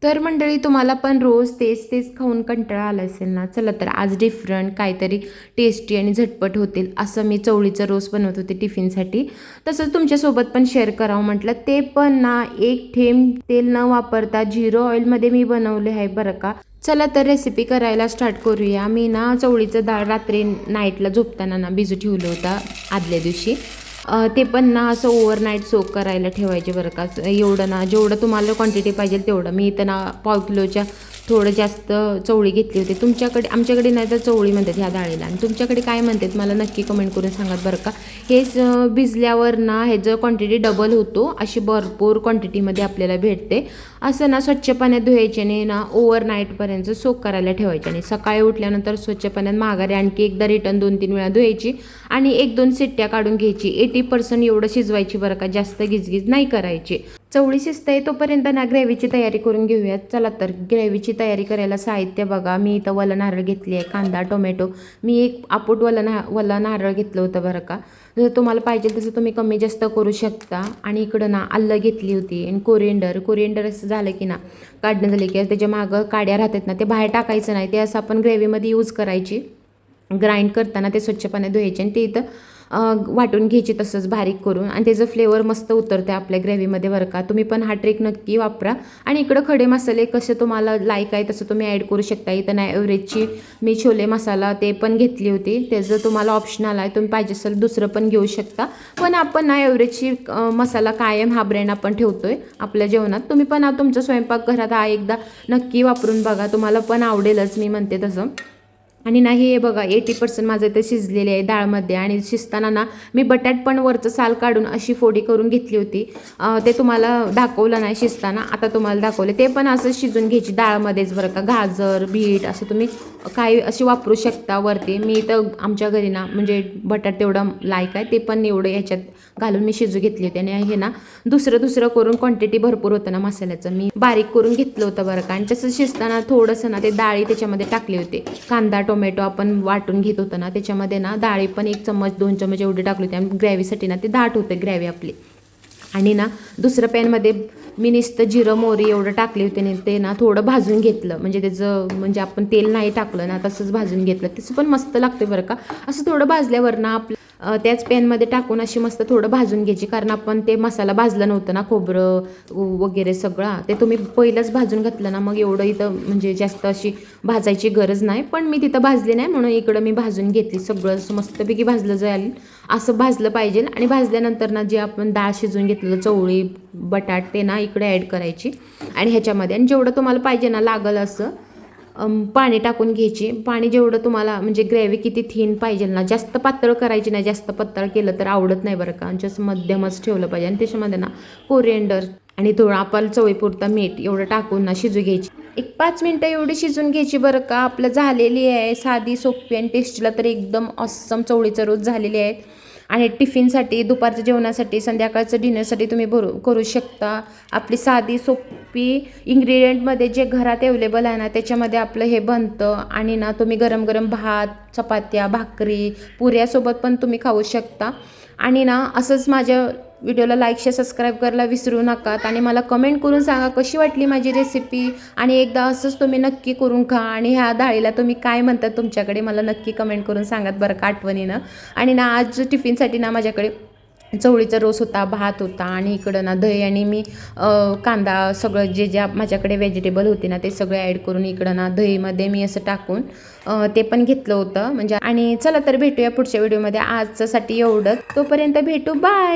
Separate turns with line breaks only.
तर मंडळी, तुम्हाला पण रोज तेच तेच खाऊन कंटाळा आला असेल ना, चला तर आज डिफरंट काहीतरी टेस्टी आणि झटपट होतील असं मी चवळीचा रोज बनवत होते टिफिनसाठी. तसंच तुमच्यासोबत पण शेअर करावं म्हटलं. ते पण ना एक थेंब तेल न वापरता झिरो ऑइलमध्ये मी बनवले आहे बरं का. चला तर रेसिपी करायला स्टार्ट करूया. मी ना चवळीचं डाळ रात्री नाईटला झोपताना ना भिजू ठेवलं होतं आदल्या दिवशी. ते पण ना असं ओव्हरनाईट सोक करायला ठेवायचे बरं का. एवढं ना जेवढं तुम्हाला क्वांटिटी पाहिजे तेवढं. मी इथं ना पाव किलोच्या थोडं जास्त चवळी घेतली होती. तुमच्याकडे, आमच्याकडे नाही तर चवळी म्हणतात ह्या डाळीला, आणि तुमच्याकडे काय म्हणतात मला नक्की कमेंट करून सांगा बरं का. हेच भिजल्यावर ना ह्याचं क्वांटिटी डबल होतो, अशी भरपूर क्वांटिटीमध्ये आपल्याला भेटते. असं ना स्वच्छ पाण्यात धुवायचे आणि ना ओव्हरनाईटपर्यंत सोक करायला ठेवायचे, आणि सकाळी उठल्यानंतर स्वच्छ पाण्यात माघारी आणखी एकदा रिटर्न 2-3 वेळा धुवायची आणि 1-2 शिट्ट्या काढून घ्यायची. 80% एवढं शिजवायची बरं का, जास्त गिजगिज नाही करायची. चवळी शिजते तोपर्यंत ना ग्रेव्हीची तयारी करून घेऊयात. चला तर ग्रेव्हीची तयारी करायला साहित्य बघा. मी इथं वलं नारळ घेतली आहे, कांदा, टोमॅटो. मी एक आपूट वलं नारळ घेतलं होतं बरं का. जर तुम्हाला पाहिजे तसं तुम्ही कमी जास्त करू शकता. आणि इकडं ना आलं घेतली होती आणि कोरिएंडर असं झालं की ना काढणं झालं की त्याच्या मागं काड्या राहतात ना, ते बाहेर टाकायचं नाही, ते असं आपण ग्रेव्हीमध्ये यूज करायची. ग्राइंड करताना ते स्वच्छ पाण्यात धुवायचे आणि ते इथं वाटून घ्यायची तसंच बारीक करून, आणि त्याचं फ्लेवर मस्त उतरते आपल्या ग्रेव्हीमध्ये बरं का. तुम्ही पण हा ट्रिक नक्की वापरा. आणि इकडं खडे मसाले कसे तुम्हाला लाईक आहे तसं तुम्ही ॲड करू शकता. इथं ना एव्हरेजची मी छोले मसाला ते पण घेतली होती. त्याचं तुम्हाला ऑप्शनल आहे, तुम्ही पाहिजे असेल दुसरं पण घेऊ शकता. पण आपण ना एव्हरेजची मसाला कायम हा ब्रँड आपण ठेवतोय आपल्या जेवणात. तुम्ही पण तुमच्या स्वयंपाकघरात हा एकदा नक्की वापरून बघा, तुम्हाला पण आवडेलच, मी म्हणते तसं. आणि नाही हे बघा 80% माझं ते शिजलेले आहे डाळमध्ये. आणि शिजताना ना मी बटाट पण वरचं साल काढून अशी फोडी करून घेतली होती. ते तुम्हाला दाखवलं नाही शिजताना, आता तुम्हाला दाखवले. ते पण असं शिजून घ्यायची डाळमध्येच बरं का. गाजर, बीट असं तुम्ही काही अशी वापरू शकता वरती. मी तर आमच्या घरी ना म्हणजे बटाट तेवढं लायक आहे, ते पण एवढं याच्यात घालून मी शिजू घेतली होती. आणि हे ना दुसरं करून क्वांटिटी भरपूर होतं ना मसाल्याचं, मी बारीक करून घेतलं होतं बरं का. आणि तसं शिजताना थोडंसं ना ते डाळी त्याच्यामध्ये टाकले होते. कांदा, टोमॅटो आपण वाटून घेत होतो ना, त्याच्यामध्ये ना डाळी पण 1 चम्मच 2 चम्मच एवढी टाकली होती. आणि ग्रेव्हीसाठी ना ते दाट होते ग्रेव्ही आपली. आणि ना दुसरं पॅनमध्ये मी नुसतं जिरं मोहरी एवढं टाकले होते आणि ते ना थोडं भाजून घेतलं. म्हणजे त्याचं म्हणजे आपण तेल नाही टाकलं ना, तसंच भाजून घेतलं. तसं पण मस्त लागते बरं का. असं थोडं भाजल्यावर ना आपलं त्याच पॅनमध्ये टाकून अशी मस्त थोडं भाजून घ्यायची. कारण आपण ते मसाला भाजला नव्हतं ना, खोबरं वगैरे सगळं ते तुम्ही पहिलंच भाजून घातलं ना, मग एवढं इथं म्हणजे जास्त अशी भाजायची गरज नाही. पण मी तिथं भाजले नाही म्हणून इकडं मी भाजून घेतली. सगळं असं मस्तपैकी भाजलं जाईल असं भाजलं पाहिजे. आणि भाजल्यानंतर ना जे आपण डाळ शिजवून घेतलेलं चवळी, बटाट ते ना इकडे ॲड करायची आणि ह्याच्यामध्ये. आणि जेवढं तुम्हाला पाहिजे ना लागल असं पाणी टाकून घ्यायची. पाणी जेवढं तुम्हाला म्हणजे ग्रेव्ही किती थिन पाहिजे ना, जास्त पातळ करायची नाही. जास्त पातळ केलं तर आवडत नाही बरं का. जसं मध्यमच ठेवलं पाहिजे. आणि त्याच्यामध्ये ना कोरिएंडर आणि थोडं आपण चवीपुरता मीठ एवढं टाकून ना शिजू घ्यायची. 1-5 मिनटं एवढी शिजून घ्यायची बरं का. आपलं झालेली आहे साधी, सोपी आणि टेस्टीला तर एकदम ऑसम चवळीचं रोज झालेली आहे. आणि टिफिनसाठी, दुपारच्या जेवणासाठी, संध्याकाळचं डिनरसाठी तुम्ही करू शकता. आपली साधी सोपी इन्ग्रेडियंटमध्ये जे घरात अवेलेबल आहे ना त्याच्यामध्ये आपलं हे बनतं. आणि ना तुम्ही गरम गरम भात, चपात्या, भाकरी, पुऱ्यासोबत पण तुम्ही खाऊ शकता. आणि ना असंच माझ्या व्हिडिओला लाईक, शेअर, सबस्क्राईब करायला विसरू नका. आणि मला कमेंट करून सांगा कशी वाटली माझी रेसिपी. आणि एकदा असंच तुम्ही नक्की करून खा. आणि ह्या डाळीला तुम्ही काय म्हणतात तुमच्याकडे मला नक्की कमेंट करून सांगत बरं का आठवणीनं. आणि ना आज टिफिनसाठी ना माझ्याकडे चवळीचा रोस होता, भात होता आणि इकडं ना दही आणि मी कांदा सगळं जे ज्या माझ्याकडे व्हेजिटेबल होते ना ते सगळे ॲड करून इकडं ना दहीमध्ये मी असं टाकून ते पण घेतलं होतं म्हणजे. आणि चला तर भेटूया पुढच्या व्हिडिओमध्ये. आजच्यासाठी एवढंच. तोपर्यंत भेटू. बाय.